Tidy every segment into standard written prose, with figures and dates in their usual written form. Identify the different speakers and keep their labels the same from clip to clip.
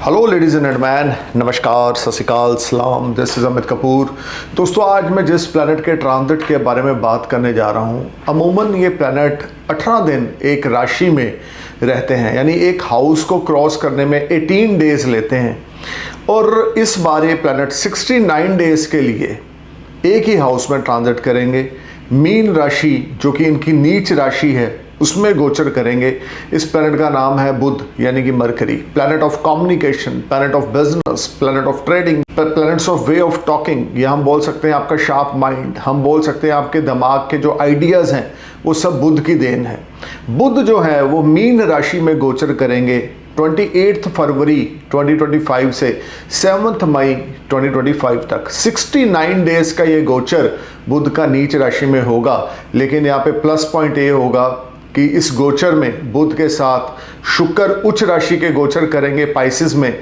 Speaker 1: Hello ladies and gentleman, नमस्कार, सत श्री अकाल, सलाम। This is Amit Kapoor. दोस्तों, आज मैं जिस प्लैनेट के ट्रांजिट के बारे में बात करने जा रहा हूँ, अमूमन ये प्लैनेट 18 दिन एक राशि में रहते हैं, यानी एक हाउस को क्रॉस करने में 18 डेज़ लेते हैं। और इस बार ये प्लैनेट 69 डेज़ के लिए एक ही हाउस में ट्रांजिट करेंगे। मीन राशि, जो कि इनकी नीच राशि है, उसमें गोचर करेंगे। इस प्लैनेट का नाम है बुध, यानी कि mercury. Planet of communication, planet of business, planet of trading, planets of way of talking, या हम बोल सकते हैं आपका शार्प माइंड, हम बोल सकते हैं आपके दिमाग के जो आइडियाज़ हैं वो सब बुध की देन है। बुध जो है वो मीन राशि में गोचर करेंगे 28 फरवरी 2025 से 7 मई 2025 तक। 69 डेज़ का ये गोचर बुध का नीच राशि में होगा। लेकिन यहाँ पे प्लस पॉइंट ये होगा कि इस गोचर में बुध के साथ शुक्र उच्च राशि के गोचर करेंगे पाइसिस में,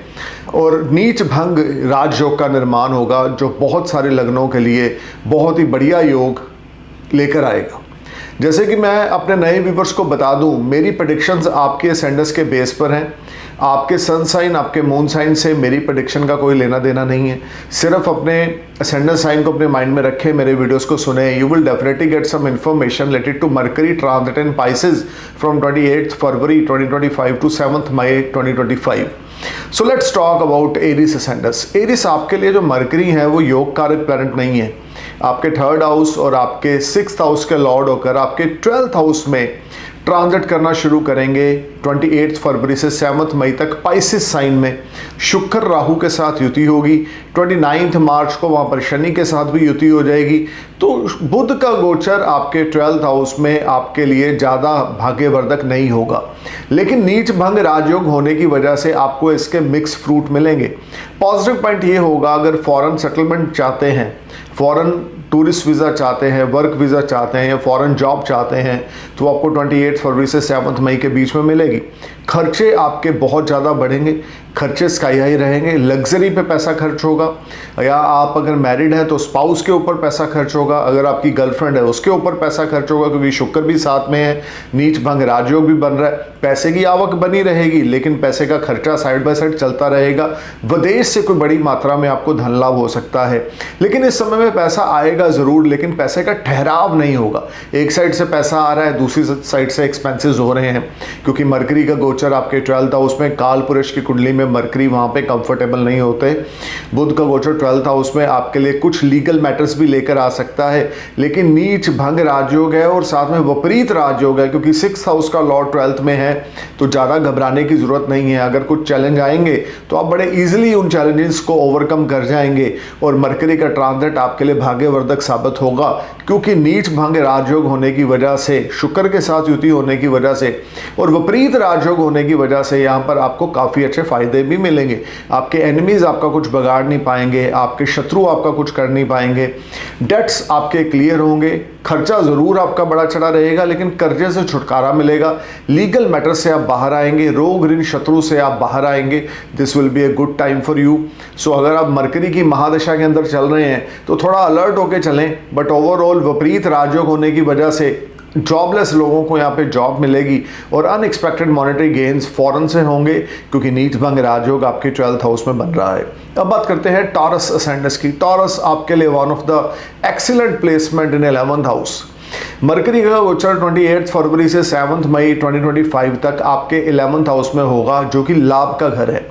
Speaker 1: और नीच भंग राजयोग का निर्माण होगा, जो बहुत सारे लग्नों के लिए बहुत ही बढ़िया योग लेकर आएगा। जैसे कि मैं अपने नए व्यूवर्स को बता दूं, मेरी प्रेडिक्शंस आपके असेंडेंस के बेस पर हैं। आपके सन साइन, आपके मून साइन से मेरी प्रेडिक्शन का कोई लेना देना नहीं है। सिर्फ अपने असेंडेंट साइन को अपने माइंड में रखें, मेरे वीडियोस को सुने। You will definitely get some information related to Mercury transit in Pisces from 28 February 2025 to 7 May 2025। So let's talk about Aries ascendants. Aries आपके लिए जो मरकरी है वो योग कारक प्लैनेट नहीं है। आपके 3rd हाउस और आपके 6th हाउस के लॉर्ड होकर आपके 12th हाउस में ट्रांजिट करना शुरू करेंगे 28 फरवरी से 7 मई तक पाइसिस साइन में। शुक्र राहु के साथ युति होगी। 29 मार्च को वहाँ पर शनि के साथ भी युति हो जाएगी। तो बुध का गोचर आपके 12th हाउस में आपके लिए ज़्यादा भाग्यवर्धक नहीं होगा, लेकिन नीच भंग राजयोग होने की वजह से आपको इसके मिक्स फ्रूट मिलेंगे। पॉजिटिव पॉइंट ये होगा, अगर फॉरेन सेटलमेंट चाहते हैं, फॉरेन टूरिस्ट वीज़ा चाहते हैं, वर्क वीज़ा चाहते हैं, या फॉरेन जॉब चाहते हैं, तो आपको 28 फरवरी से 7 मई के बीच में मिलेगी। खर्चे आपके बहुत ज़्यादा बढ़ेंगे, खर्चे स्काई हाई रहेंगे। लग्जरी पे पैसा खर्च होगा, या आप अगर मैरिड हैं तो स्पाउस के ऊपर पैसा खर्च होगा, अगर आपकी गर्लफ्रेंड है उसके ऊपर पैसा खर्च होगा, क्योंकि शुक्र भी साथ में है, नीच भंग राजयोग भी बन रहा है। पैसे की आवक बनी रहेगी, लेकिन पैसे का खर्चा साइड बाय साइड चलता रहेगा। विदेश से कोई बड़ी मात्रा में आपको धन लाभ हो सकता है, लेकिन इस समय में पैसा आएगा ज़रूर, लेकिन पैसे का ठहराव नहीं होगा। एक साइड से पैसा आ रहा है, दूसरी साइड से एक्सपेंसेस हो रहे हैं, क्योंकि मरकरी का गोचर आपके 12th हाउस में, काल पुरुष की कुंडली में मरकरी वहाँ पे कंफर्टेबल नहीं होते। बुध का गोचर 12th हाउस में आपके लिए कुछ लीगल मैटर्स भी लेकर आ सकता है, लेकिन नीच भंग राजयोग है और साथ में विपरीत राजयोग है, क्योंकि 6th हाउस का लॉर्ड 12th में है, तो ज़्यादा घबराने की ज़रूरत नहीं है। अगर कुछ चैलेंज आएंगे तो आप बड़े ईजिली उन चैलेंजेस को ओवरकम कर जाएंगे, और मरकरी का ट्रांजिट आपके लिए भाग्यवर्धक साबित होगा, क्योंकि नीच भंग राजयोग होने की वजह से, शुक्र के साथ युति होने की वजह से और विपरीत राजयोग होने की वजह से यहाँ पर आपको काफ़ी अच्छे फायदे भी मिलेंगे। आपके एनिमीज आपका कुछ बिगाड़ नहीं पाएंगे, आपके शत्रु आपका कुछ कर नहीं पाएंगे, डेट्स आपके क्लियर होंगे। खर्चा ज़रूर आपका बड़ा चढ़ा रहेगा, लेकिन कर्जे से छुटकारा मिलेगा। लीगल मैटर से आप बाहर आएंगे, रोग ऋण शत्रु से आप बाहर आएंगे। This will be a good time for you. So अगर आप मरकरी की महादशा के अंदर चल रहे हैं तो थोड़ा अलर्ट होकर चलें, बट ओवरऑल विपरीत राजयोग होने की वजह से जॉबलेस लोगों को यहाँ पे जॉब मिलेगी, और अनएक्सपेक्टेड मॉनेटरी गेन्स फॉरेन से होंगे, क्योंकि नीच भंग राजयोग आपके 12th हाउस में बन रहा है। अब बात करते हैं टॉरस असेंडेंस की। टॉरस आपके लिए one of the excellent placement in 11th house. Mercury का गोचर 28 फरवरी से 7 मई 2025 तक आपके 11th हाउस में होगा, जो कि लाभ का घर है।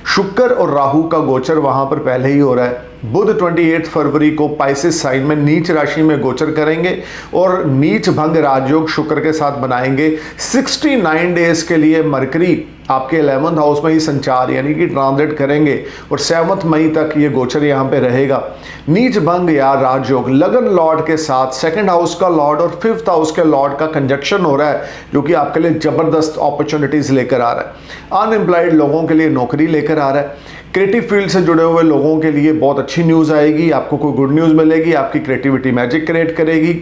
Speaker 1: शुक्र और राहु का गोचर वहां पर पहले ही हो रहा है। बुध 28 फरवरी को पाइसिस साइन में नीच राशि में गोचर करेंगे और नीच भंग राजयोग शुक्र के साथ बनाएंगे। 69 डेज के लिए मरकरी आपके 11th हाउस में ही संचार, यानी कि ट्रांजिट करेंगे, और 7 मई तक ये गोचर यहाँ पे रहेगा। नीच भंग या राजयोग लगन लॉर्ड के साथ 2nd हाउस का लॉर्ड और 5th हाउस के लॉर्ड का कंजक्शन हो रहा है, जो कि आपके लिए ज़बरदस्त अपॉर्चुनिटीज़ लेकर आ रहा है। अनएम्प्लॉयड लोगों के लिए नौकरी लेकर आ रहा है। क्रिएटिव फील्ड से जुड़े हुए लोगों के लिए बहुत अच्छी न्यूज़ आएगी, आपको कोई गुड न्यूज़ मिलेगी, आपकी क्रिएटिविटी मैजिक क्रिएट करेगी।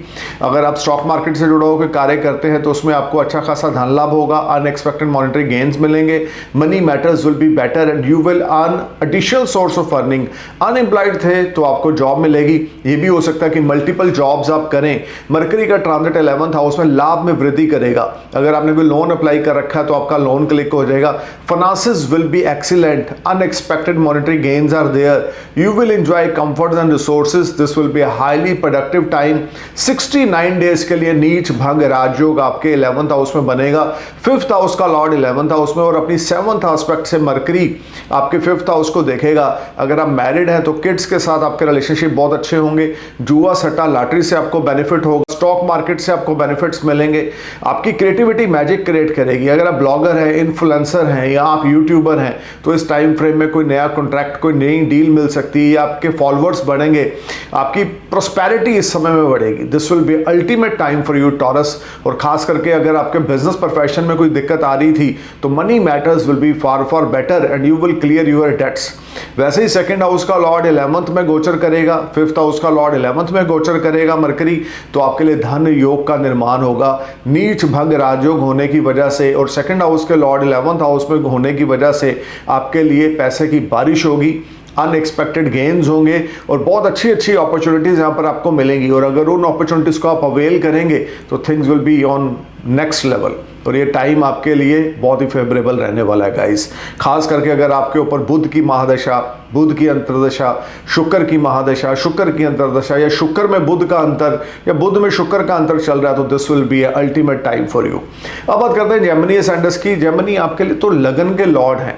Speaker 1: अगर आप स्टॉक मार्केट से जुड़े होकर कार्य करते हैं तो उसमें आपको अच्छा खासा धन लाभ होगा, अनएक्सपेक्टेड मॉनेटरी गेन्स मिलेंगे, money matters will be better and you will earn additional source of earning. Unemployed थे तो आपको जॉब मिलेगी, ये भी हो सकता है कि मल्टीपल जॉब्स आप करें। मरकरी का ट्रांजिट 11th हाउस में लाभ में वृद्धि करेगा। अगर आपने कोई लोन अप्लाई कर रखा है तो आपका लोन क्लिक हो जाएगा। Finances will be excellent, unexpected monetary gains are there, you will enjoy comforts and resources, this will be a highly productive time. 69 days के लिए नीच भंग राजयोग आपके 11th हाउस में बनेगा। 5th हाउस का लॉर्ड 11th हाउस में और अपनी 7th एस्पेक्ट से मरकरी आपके 5th हाउस को देखेगा। अगर आप मैरिड हैं तो किड्स के साथ आपके रिलेशनशिप बहुत अच्छे होंगे। जुआ सट्टा लॉटरी से आपको बेनिफिट होगा, स्टॉक मार्केट से आपको बेनिफिट्स मिलेंगे। आपकी क्रिएटिविटी मैजिक क्रिएट करेगी। अगर आप ब्लॉगर हैं, इन्फ्लुएंसर हैं या आप यूट्यूबर हैं तो इस टाइम फ्रेम में कोई नया कॉन्ट्रैक्ट, कोई नई डील मिल सकती है, आपके फॉलोअर्स बढ़ेंगे, आपकी प्रोस्पेरिटी इस समय में बढ़ेगी। This will B ultimate time for you taurus. और खास करके अगर आपके बिजनेस प्रोफेशन में कोई दिक्कत आ रही थी तो money matters will be far far better and you will clear your debts. वैसे ही 2nd हाउस का लॉर्ड 11th में गोचर करेगा, 5th हाउस का लॉर्ड 11th में गोचर करेगा मरकरी, तो आपके लिए धन योग का निर्माण होगा नीच भंग राजयोग होने की वजह से। और 2nd हाउस के लॉर्ड 11th हाउस में होने की वजह से आपके लिए पैसे की बारिश होगी, अनएक्सपेक्टेड गेन्स होंगे और बहुत अच्छी अच्छी अपॉर्चुनिटीज़ यहाँ पर आपको मिलेंगी। और अगर उन अपॉर्चुनिटीज़ को आप अवेल करेंगे तो things will be on next level. और ये टाइम आपके लिए बहुत ही फेवरेबल रहने वाला है गाइस। खास करके अगर आपके ऊपर बुध की महादशा, बुध की अंतर्दशा, शुक्र की महादशा, शुक्र की अंतर्दशा या शुक्र में बुध का अंतर या बुध में शुक्र का अंतर चल रहा है तो this will B ultimate time for you. अब बात करते हैं जेमिनी असेंडेंस की। जेमिनी आपके लिए तो लगन के लॉर्ड हैं।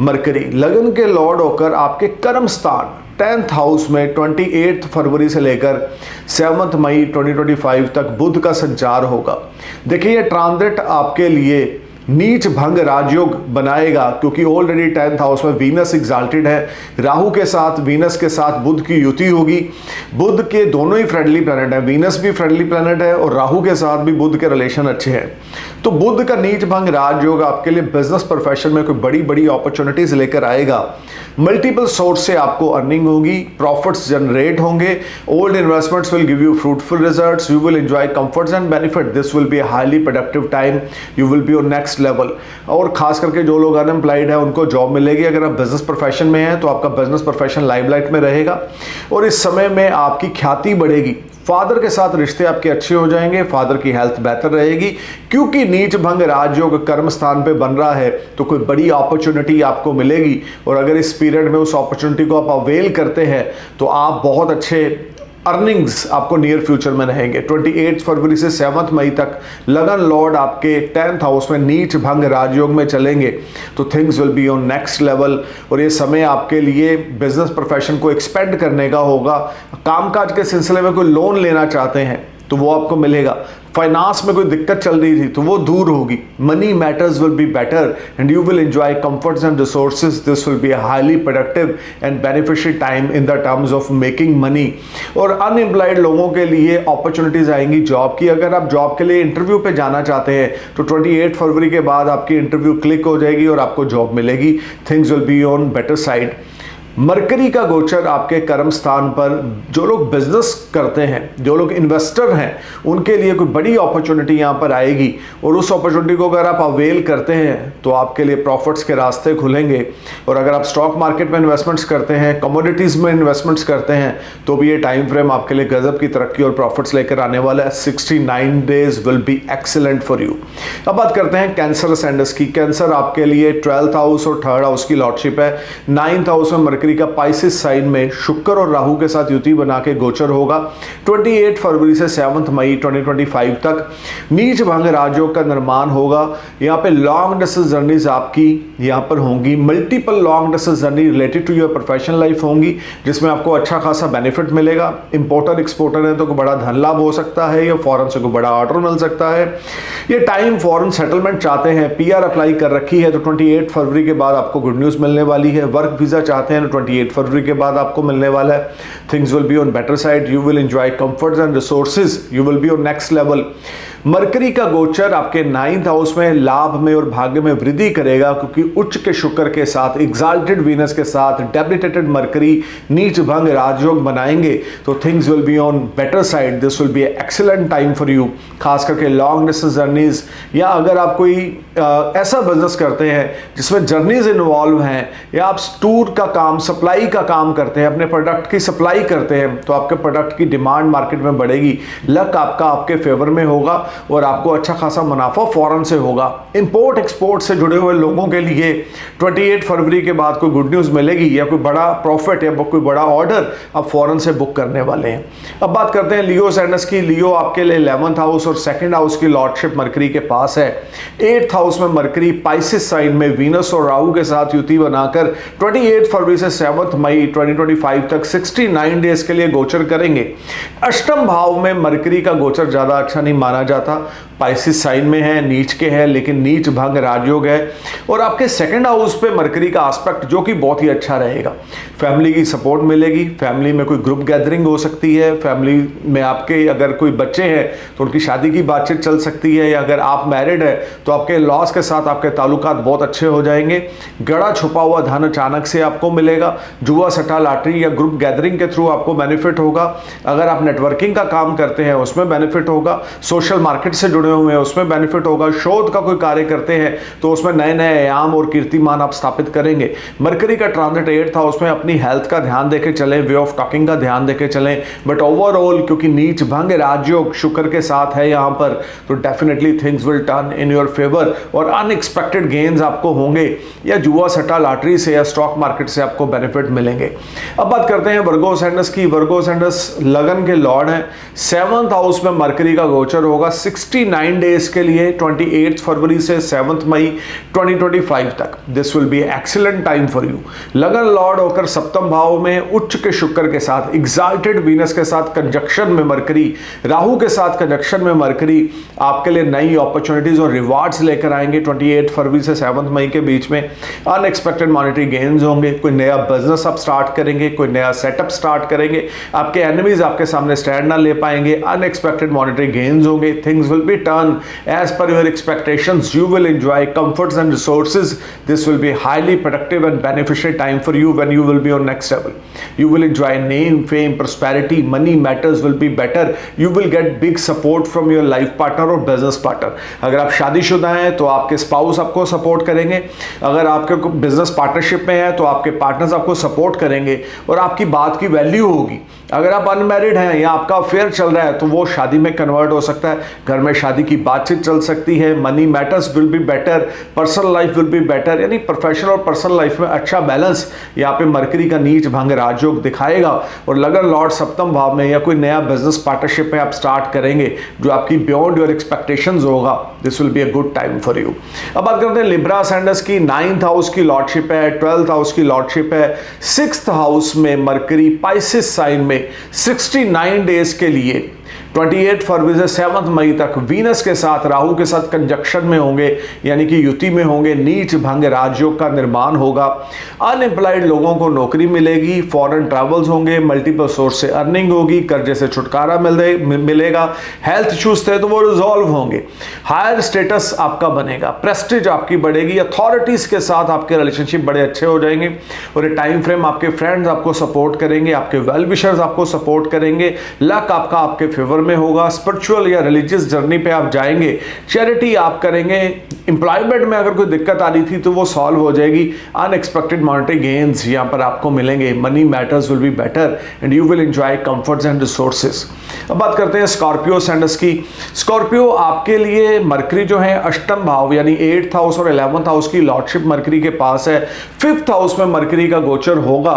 Speaker 1: मरकरी लगन के लॉर्ड होकर आपके कर्म स्थान 10th हाउस में 28 फरवरी से लेकर 7 मई 2025 तक बुध का संचार होगा। देखिए ये ट्रांजिट आपके लिए नीच भंग राजयोग बनाएगा क्योंकि ऑलरेडी 10th हाउस में वीनस एग्जाल्टेड है। राहु के साथ, वीनस के साथ बुध की युति होगी। बुध के दोनों ही फ्रेंडली प्लैनेट हैं, वीनस भी फ्रेंडली प्लैनेट है और राहु के साथ भी बुध के रिलेशन अच्छे हैं। तो बुध का नीच भंग राजयोग आपके लिए बिजनेस प्रोफेशन में कोई बड़ी बड़ी अपॉर्चुनिटीज लेकर आएगा। मल्टीपल सोर्स से आपको अर्निंग होगी, प्रॉफिट्स जनरेट होंगे, old investments will give you fruitful results, you will enjoy comforts and benefit, this will be a highly productive time, you will be on next level. और खास करके जो लोग unemployed है उनको जॉब मिलेगी। अगर आप बिजनेस प्रोफेशन में हैं तो आपका बिजनेस प्रोफेशन लाइमलाइट में रहेगा और इस समय में आपकी ख्याति बढ़ेगी। फादर के साथ रिश्ते आपके अच्छे हो जाएंगे, फादर की हेल्थ बेहतर रहेगी क्योंकि नीच भंग राजयोग कर्म स्थान पे बन रहा है तो कोई बड़ी अपॉर्चुनिटी आपको मिलेगी। और अगर इस पीरियड में उस अपॉर्चुनिटी को आप अवेल करते हैं तो आप बहुत अच्छे अर्निंग्स आपको नियर फ्यूचर में रहेंगे। 28 फरवरी से 7 मई तक लगन लॉर्ड आपके 10th हाउस में नीच भंग राजयोग में चलेंगे तो things will be on next level. और ये समय आपके लिए बिजनेस प्रोफेशन को एक्सपेंड करने का होगा। कामकाज के सिलसिले में कोई लोन लेना चाहते हैं तो वो आपको मिलेगा। फाइनेंस में कोई दिक्कत चल रही थी तो वो दूर होगी। Money matters will be better and you will enjoy comforts and resources, this will be a highly productive and beneficial time in the terms of making money. और अनएम्प्लॉयड लोगों के लिए अपॉर्चुनिटीज आएंगी जॉब की। अगर आप जॉब के लिए इंटरव्यू पे जाना चाहते हैं तो 28 फरवरी के बाद आपकी इंटरव्यू क्लिक हो जाएगी और आपको जॉब मिलेगी। Things will be on better side. Mercury का गोचर आपके कर्म स्थान पर जो लोग बिजनेस करते हैं, जो लोग इन्वेस्टर हैं, उनके लिए कोई बड़ी अपॉर्चुनिटी यहाँ पर आएगी और उस अपॉर्चुनिटी को अगर आप अवेल करते हैं तो आपके लिए प्रॉफिट्स के रास्ते खुलेंगे। और अगर आप स्टॉक मार्केट में इन्वेस्टमेंट्स करते हैं, कमोडिटीज़ में इन्वेस्टमेंट्स करते हैं तो भी ये टाइम फ्रेम आपके लिए गजब की तरक्की और प्रॉफिट्स लेकर आने वाला है। 69 days will be excellent for you. अब बात करते हैं कैंसर असेंडेंस की। कैंसर आपके लिए 12th हाउस और 3rd हाउस की लॉर्डशिप है। 9th हाउस में मरकरी का पाइसिस साइन में शुक्र और राहु के साथ युति बना के गोचर होगा। 28 फरवरी से 7 मई 2025 तक नीच भंग राजयोग का निर्माण होगा। यहाँ पे लॉन्ग डिस्टेंस जर्नीज आपकी यहाँ पर होंगी। Multiple long distance journey related to your professional life होंगी जिसमें आपको अच्छा खासा बेनिफिट मिलेगा। इंपोर्टर एक्सपोर्टर है तो कोई बड़ा धन लाभ हो सकता है या फॉरेन से कोई बड़ा ऑर्डर मिल सकता है। ये टाइम फॉरेन सेटलमेंट चाहते हैं, पीआर अप्लाई कर रखी है तो 28 फरवरी के बाद आपको गुड न्यूज़ मिलने वाली है। वर्क वीज़ा चाहते हैं तो 28 फरवरी के बाद आपको मिलने वाला है। Things will be on better side, you will enjoy comforts and resources, you will be on next level. Mercury का गोचर आपके 9th हाउस में लाभ में और भाग्य में वृद्धि करेगा, क्योंकि उच्च के शुक्र के साथ, एग्जाल्टेड वीनस के साथ डेबिलिटेटेड मरकरी नीच भंग राजयोग बनाएंगे, तो things will be on better side. This will be excellent time for you, खास करके लॉन्ग डिस्टेंस जर्नीज, या अगर आप कोई ऐसा बिजनेस करते हैं जिसमें जर्नीज इन्वॉल्व हैं, या आप टूर का काम, सप्लाई का काम करते हैं, अपने प्रोडक्ट की सप्लाई करते हैं, तो आपके प्रोडक्ट की डिमांड मार्केट में बढ़ेगी, लक आपका आपके फेवर में होगा और आपको अच्छा खासा मुनाफा फौरन से होगा। इंपोर्ट एक्सपोर्ट से जुड़े हुए लोगों के लिए 28 फरवरी के बाद कोई गुड न्यूज़ मिलेगी, या कोई बड़ा प्रॉफिट या कोई बड़ा ऑर्डर आप फौरन से बुक करने वाले हैं। अब बात करते हैं लियो सैंडस की। लियो आपके लिए 11th हाउस और 2nd हाउस की लॉर्डशिप मरकरी के पास है। 8th हाउस में मरकरी पाइसिस साइन में वीनस और राहु के साथ युति बनाकर 28 फरवरी से 7 मई 2025 तक 69 डेज के लिए गोचर करेंगे। अष्टम भाव में मरकरी का गोचर ज्यादा अच्छा नहीं माना जाता, पाइसिस साइन में है, नीच के है, लेकिन नीच भंग राजयोग है, और आपके 2nd हाउस पे मरकरी का एस्पेक्ट जो कि बहुत ही अच्छा रहेगा। फैमिली की सपोर्ट मिलेगी, फैमिली में कोई ग्रुप गैदरिंग हो सकती है, फैमिली में आपके अगर कोई बच्चे हैं तो उनकी शादी की बातचीत चल सकती है, या अगर आप मैरिड है तो आपके लॉस के साथ आपके ताल्लुकात बहुत अच्छे हो जाएंगे। गड़ा छुपा हुआ धन अचानक से आपको मिलेगा। जुआ सट्टा लॉटरी या ग्रुप गैदरिंग के थ्रू आपको बेनिफिट होगा। अगर आप नेटवर्किंग का काम करते हैं उसमें बेनिफिट होगा, सोशल मार्केट से जुड़े हुए हैं उसमें बेनिफिट होगा, शोध का कोई कार्य करते हैं तो उसमें नए नए आयाम और कीर्तिमान आप स्थापित करेंगे। मरकरी का ट्रांजिट 8th हाउस में, अपनी हेल्थ का ध्यान देके चलें, वे ऑफ टॉकिंग का ध्यान देके चलें, बट ओवरऑल क्योंकि नीच भंग राजयोग शुक्र के साथ है यहाँ पर, तो definitely things will turn in your favour और अनएक्सपेक्टेड गेन्स आपको होंगे, या जुआ सट्टा लॉटरी से या स्टॉक मार्केट से आपको बेनिफिट मिलेंगे। अब बात करते हैं वर्गो सैंडस की। वर्गो सैंडस लगन के लॉर्ड हैं। 7th हाउस में मरकरी का गोचर होगा 69 डेज के लिए, 28 फरवरी से 7 मई 2025 तक। This will be excellent time for you. लगन लॉर्ड होकर सप्तम भाव में उच्च के शुक्र के साथ, एग्जाल्टेड वीनस के साथ कंजक्शन में मरकरी, राहु के साथ कंजक्शन में मरकरी आपके लिए नई अपॉर्चुनिटीज और रिवार्ड्स लेकर आएंगे। 28 फरवरी से 7 मई के बीच में अनएक्सपेक्टेड मॉनेटरी गेन्स होंगे, कोई नया बिजनेस आप स्टार्ट करेंगे, कोई नया सेटअप स्टार्ट करेंगे, आपके एनिमीज आपके सामने स्टैंड ना ले पाएंगे, अनएक्सपेक्टेड मॉनेटरी गेन्स होंगे, things will be turn as per your expectations, you will enjoy comforts and resources. This will be highly productive and beneficial time for you when you will be on next level. You will enjoy name, fame, prosperity, money matters will be better. You will get big support from your life partner और business partner. अगर आप शादीशुदा हैं तो आपके spouse आपको support करेंगे, अगर आपके बिजनेस पार्टनरशिप में है तो आपके पार्टनर्स आपको सपोर्ट करेंगे और आपकी बात की वैल्यू होगी। अगर आप अनमैरिड हैं या आपका अफेयर चल रहा है तो वो शादी में कन्वर्ट हो सकता है, घर में शादी की बातचीत चल सकती है, money matters will be better, personal life will be better, यानी प्रोफेशनल और पर्सनल लाइफ में अच्छा बैलेंस यहाँ पे मरकरी का नीच भंग राजयोग दिखाएगा। और लगन लॉर्ड सप्तम भाव में, या कोई नया बिजनेस पार्टनरशिप में आप स्टार्ट करेंगे जो आपकी बियॉन्ड योर एक्सपेक्टेशंस होगा, this will be a good time for you. अब बात करते हैं लिब्रा सैंडस की। 9th हाउस की लॉर्डशिप है, 12th हाउस की लॉर्डशिप है, 6th हाउस में मरकरी पाइसिस साइन में 69 डेज के लिए 28 फरवरी से 7 मई तक वीनस के साथ, राहु के साथ कंजक्शन में होंगे, यानी कि युति में होंगे, नीच भंग राजयोग का निर्माण होगा। अनएम्प्लॉयड लोगों को नौकरी मिलेगी, फॉरेन ट्रैवल्स होंगे, मल्टीपल सोर्स से अर्निंग होगी, कर्जे से छुटकारा मिलेगा, हेल्थ इश्यूज थे तो वो रिजॉल्व होंगे, हायर स्टेटस आपका बनेगा, प्रेस्टीज आपकी बढ़ेगी, अथॉरिटीज के साथ आपके रिलेशनशिप बड़े अच्छे हो जाएंगे और ये टाइम फ्रेम आपके फ्रेंड्स आपको सपोर्ट करेंगे, आपके वेल विशर्स आपको सपोर्ट करेंगे, लक आपका आपके फेवर में होगा, स्पिरिचुअल या रिलीजियस जर्नी पे आप जाएंगे, चैरिटी आप करेंगे, एम्प्लॉयमेंट में अगर कोई दिक्कत आ रही थी तो वो सॉल्व हो जाएगी, अनएक्सपेक्टेड मॉनेटरी गेन्स यहाँ पर आपको मिलेंगे, money matters will be better and you will enjoy comforts and resources. अब बात करते हैं स्कॉर्पियो सैंडस की। स्कॉर्पियो आपके लिए मरकरी जो है अष्टम भाव यानी 8th हाउस और 11th हाउस की लॉर्डशिप मरकरी के पास है। 5th हाउस में मरकरी का गोचर होगा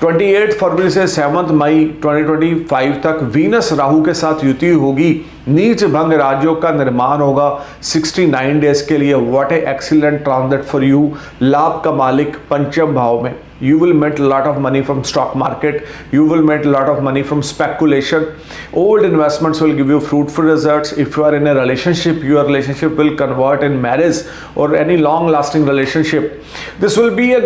Speaker 1: 28 फरवरी से 7 मई 2025 तक। वीनस राहु के साथ युति होगी, नीच भंग राजयोग का निर्माण होगा 69 डेज के लिए। What A excellent transit for you. लाभ का मालिक पंचम भाव में। You will make a lot of money from stock market. You will make a lot of money from speculation. Old investments will give you fruitful results. If you are in a relationship, your relationship will convert in marriage or any long-lasting relationship. This will be a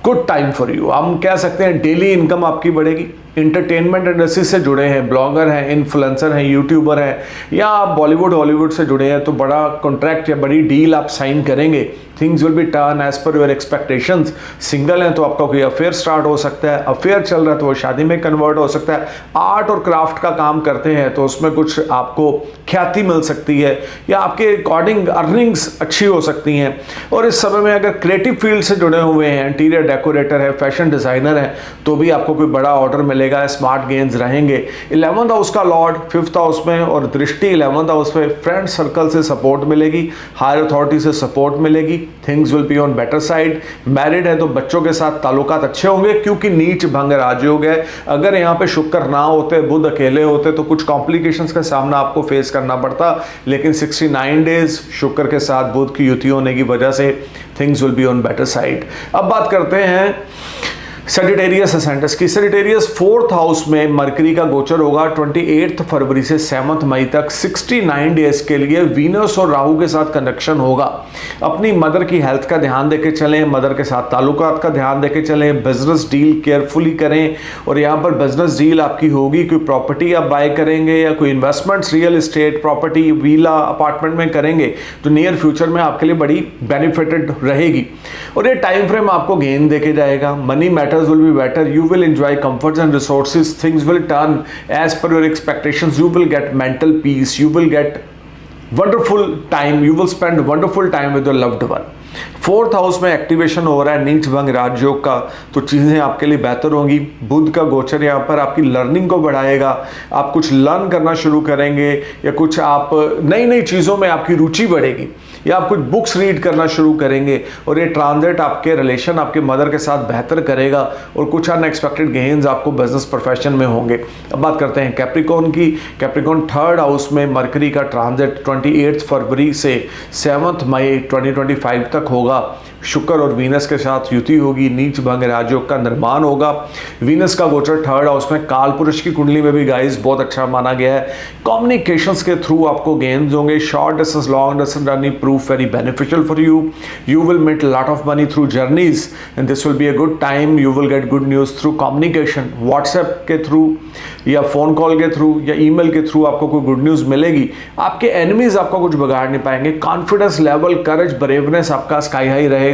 Speaker 1: good time for you. हम कह सकते हैं daily income आपकी बढ़ेगी, entertainment industry से जुड़े हैं, blogger हैं, इन्फ्लुएंसर हैं, यूट्यूबर हैं, या आप बॉलीवुड हॉलीवुड से जुड़े हैं, तो बड़ा कॉन्ट्रैक्ट या बड़ी डील आप साइन करेंगे। Things will be turn as per your expectations. Single हैं तो आपका कोई अफेयर स्टार्ट हो सकता है, अफेयर चल रहा है तो वो शादी में कन्वर्ट हो सकता है। आर्ट और क्राफ्ट का काम करते हैं तो उसमें कुछ आपको ख्याति मिल सकती है, या आपके अकॉर्डिंग अर्निंग्स अच्छी हो सकती हैं। और इस समय में अगर क्रिएटिव फील्ड से जुड़े हुए हैं, इंटीरियर डेकोरेटर है, फैशन डिज़ाइनर है, तो भी आपको कोई बड़ा ऑर्डर मिलेगा, स्मार्ट गेन्स रहेंगे। 11th हाउस का लॉर्ड 5th हाउस में और दृष्टि 11th हाउस में, फ्रेंड सर्कल से सपोर्ट मिलेगी, हायर अथॉरिटी से सपोर्ट मिलेगी। Things will be on better side. Married है तो बच्चों के साथ ताल्लुकात अच्छे होंगे, क्योंकि नीच भंग राजयोग है। अगर यहाँ पे शुक्र ना होते, बुध अकेले होते, तो कुछ कॉम्प्लिकेशंस का सामना आपको फेस करना पड़ता, लेकिन 69 डेज शुक्र के साथ बुध की युति होने की वजह से things will be on better side. अब बात करते हैं सजिटेरियस असेंडस की। सजिटेरियस 4th हाउस में मरकरी का गोचर होगा 28 फरवरी से 7 मई तक 69 डेज के लिए। वीनस और राहु के साथ कनेक्शन होगा। अपनी मदर की हेल्थ का ध्यान देके चलें, मदर के साथ ताल्लुकात का ध्यान देके चलें, बिजनेस डील केयरफुली करें। और यहाँ पर बिजनेस डील आपकी होगी, कोई प्रॉपर्टी आप बाय करेंगे या कोई investments real estate property villa apartment में करेंगे तो नियर फ्यूचर में आपके लिए बड़ी बेनिफिटेड रहेगी। और ये टाइम फ्रेम आपको गेन देके जाएगा। Money matter will be better, you will enjoy comforts and resources, things will turn as per your expectations, you will get mental peace, you will get wonderful time, you will spend wonderful time with your loved one। 4th house में activation हो रहा है नीच भंग राजयोग का, तो चीज़ें आपके लिए बेहतर होंगी। बुध का गोचर यहाँ पर आपकी लर्निंग को बढ़ाएगा, आप कुछ लर्न करना शुरू करेंगे, या कुछ आप नई नई चीज़ों में आपकी रुचि बढ़ेगी, या आप कुछ बुक्स रीड करना शुरू करेंगे। और ये ट्रांजिट आपके रिलेशन आपके मदर के साथ बेहतर करेगा, और कुछ अनएक्सपेक्टेड गेन्स आपको बिजनेस प्रोफेशन में होंगे। अब बात करते हैं कैप्रिकॉर्न की। कैप्रिकॉर्न 3rd हाउस में मरकरी का ट्रांजिट 28 फरवरी से 7 मई 2025 तक होगा। शुक्र और वीनस के साथ युति होगी, नीच भंग राजयोग का निर्माण होगा। वीनस का गोचर 3rd हाउस में काल पुरुष की कुंडली में भी गाइस बहुत अच्छा माना गया है। कम्युनिकेशंस के थ्रू आपको गेन्स होंगे। Short distance long distance journey prove very beneficial for you. You will met lot of money through journeys and this will be a good time. You will get good news through communication, WhatsApp के through या phone call के through या email के through आपको कोई good news मिलेगी। आपके enemies आपका कुछ बिगाड़ नहीं पाएंगे। कॉन्फिडेंस लेवल, करेज, ब्रेवनेस आपका स्काई हाई रहेगा।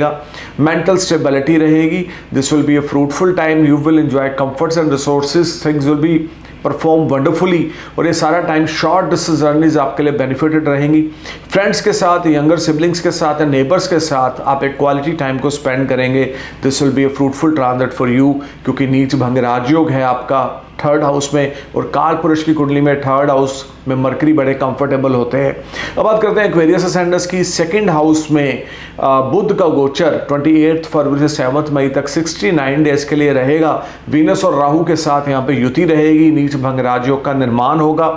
Speaker 1: मेंटल स्टेबिलिटी रहेगी। This will be a fruitful time. You will enjoy comforts and resources, things will be perform wonderfully. और ये सारा टाइम शॉर्ट डिस्टेंस जर्नीज आपके लिए बेनिफिटेड रहेंगी। फ्रेंड्स के साथ, यंगर सिबलिंग्स के साथ या नेबर्स के साथ आप एक क्वालिटी टाइम को स्पेंड करेंगे। This will be a fruitful transit for you, क्योंकि नीच भंग राजयोग है आपका 3rd हाउस में, और काल पुरुष की कुंडली में 3rd हाउस में मरकरी बड़े कंफर्टेबल होते हैं। अब बात करते हैं एक्वेरियस असेंडेंस की। 2nd हाउस में बुध का गोचर 28 फरवरी से 7 मई तक 69 डेज के लिए रहेगा। वीनस और राहु के साथ यहाँ पे युति रहेगी, नीच भंग राजयोग का निर्माण होगा।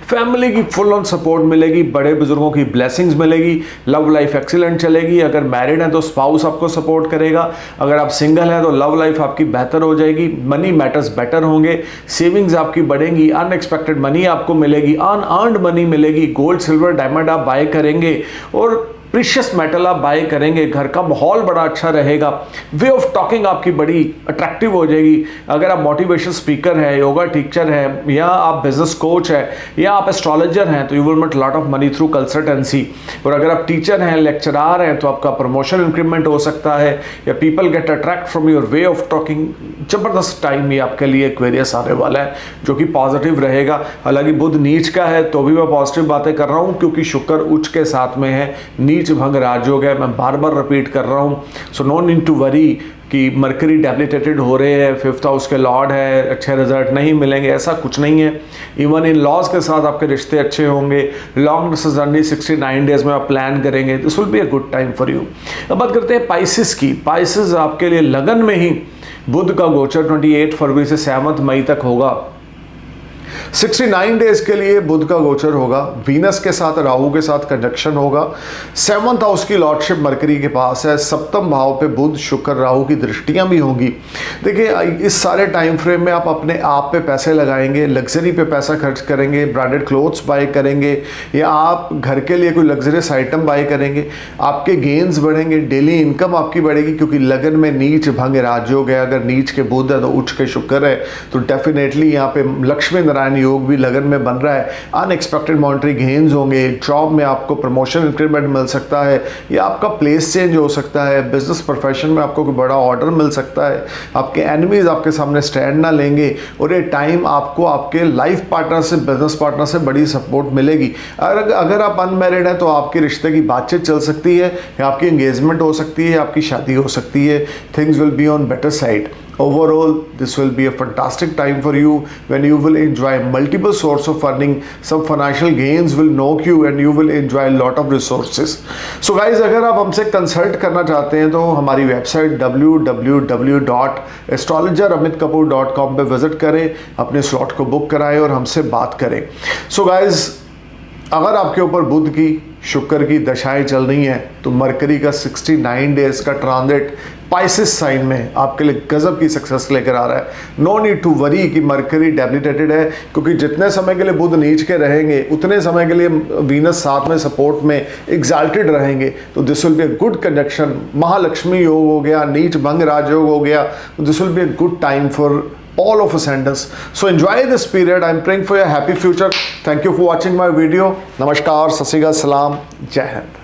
Speaker 1: फैमिली की फुल ऑन सपोर्ट मिलेगी, बड़े बुजुर्गों की ब्लेसिंग्स मिलेगी, लव लाइफ एक्सीलेंट चलेगी। अगर मैरिड हैं तो स्पाउस आपको सपोर्ट करेगा, अगर आप सिंगल हैं तो लव लाइफ आपकी बेहतर हो जाएगी। मनी मैटर्स बेटर होंगे, सेविंग्स आपकी बढ़ेंगी, अनएक्सपेक्टेड मनी आपको मिलेगी, अनअर्न्ड मनी मिलेगी। गोल्ड सिल्वर डायमंड आप बाय करेंगे और प्रीशियस मेटल आप बाय करेंगे। घर का माहौल बड़ा अच्छा रहेगा। वे ऑफ टॉकिंग आपकी बड़ी अट्रैक्टिव हो जाएगी। अगर आप मोटिवेशन स्पीकर है, योगा टीचर है, या आप बिजनेस कोच है, या आप एस्ट्रोलॉजर हैं, तो you will met lot of money through consultancy. और अगर आप टीचर हैं, लेक्चरार हैं, तो आपका प्रमोशन इंक्रीमेंट हो सकता है, या people get attract from your way of talking. जबरदस्त टाइम ये आपके लिए एक्वेरियस आने वाला है, जो कि पॉजिटिव रहेगा। हालांकि बुध नीच का है तो भी मैं पॉजिटिव बातें कर रहा हूँ, क्योंकि शुक्र उच्च के साथ में है। नीच भंग राजयोग है, मैं बार बार रिपीट कर रहा हूँ। So no need to worry कि मरकरी डेबिलिटेटेड हो रहे हैं, 5th हाउस के लॉर्ड है, अच्छे रिजल्ट नहीं मिलेंगे, ऐसा कुछ नहीं है। इवन इन लॉज के साथ आपके रिश्ते अच्छे होंगे। लॉन्ग डिस्टेंस जर्नी 69 डेज में आप प्लान करेंगे, this will be a good time for you. अब बात करते हैं पाइसिस की। पाइसिस आपके लिए लगन में ही बुध का गोचर 28 फरवरी से 7 मई तक होगा। 69 डेज के लिए बुध का गोचर होगा, वीनस के साथ राहु के साथ कंजक्शन होगा, 7th हाउस की लॉर्डशिप मरकरी के पास है, सप्तम भाव पे बुध शुक्र राहु की दृष्टियां भी होंगी। देखिए इस सारे टाइम फ्रेम में आप अपने आप पे पैसे लगाएंगे, लग्जरी पे पैसा खर्च करेंगे, ब्रांडेड क्लोथ्स बाय करेंगे या आप घर के लिए कोई लग्जरियस आइटम बाय करेंगे, आपके गेन्स बढ़ेंगे, डेली इनकम आपकी बढ़ेगी, क्योंकि लगन में नीच भंग राजयोग है। अगर नीच के बुध है तो उच्च के शुक्र है, तो डेफिनेटली यहाँ पे लक्ष्मी नारायण योग भी लगन में बन रहा है। अनएक्सपेक्टेड मॉनेटरी गेन्स होंगे, जॉब में आपको प्रमोशन इंक्रीमेंट मिल सकता है या आपका प्लेस चेंज हो सकता है, बिजनेस प्रोफेशन में आपको कोई बड़ा ऑर्डर मिल सकता है, आपके एनिमीज आपके सामने स्टैंड ना लेंगे और ये टाइम आपको आपके लाइफ पार्टनर से, बिजनेस पार्टनर से बड़ी सपोर्ट मिलेगी। अगर आप अनमैरिड हैं तो आपके रिश्ते की बातचीत चल सकती है या आपकी एंगेजमेंट हो सकती है, आपकी शादी हो सकती है। Things will be on better side. Overall, this will be a fantastic time for you when you will enjoy multiple source of earning. Some financial gains will knock you and you will enjoy a lot of resources. So guys, अगर आप हमसे consult करना चाहते हैं तो हमारी website www.astrologeramitkapoor.com पे visit करें, अपने स्लॉट को बुक कराएं और हमसे बात करें। So guys, अगर आपके ऊपर बुध की, शुक्र की दशाएं चल रही हैं तो मरकरी का 69 डेज का ट्रांजिट पाइसिस साइन में आपके लिए गजब की सक्सेस लेकर आ रहा है। नो नीड टू वरी कि मरकरी डेबिलिटेटेड है, क्योंकि जितने समय के लिए बुध नीच के रहेंगे उतने समय के लिए वीनस साथ में सपोर्ट में एग्जाल्टेड रहेंगे। तो this will be a good conjunction. Mahalakshmi योग हो गया, नीच भंग राजयोग हो गया, तो this will be a good time for all of ascendants. So enjoy this period. I'm praying for your happy future. Thank you for watching my video. Namaskar, Sat Sri Akal, Salam, Jai Hind.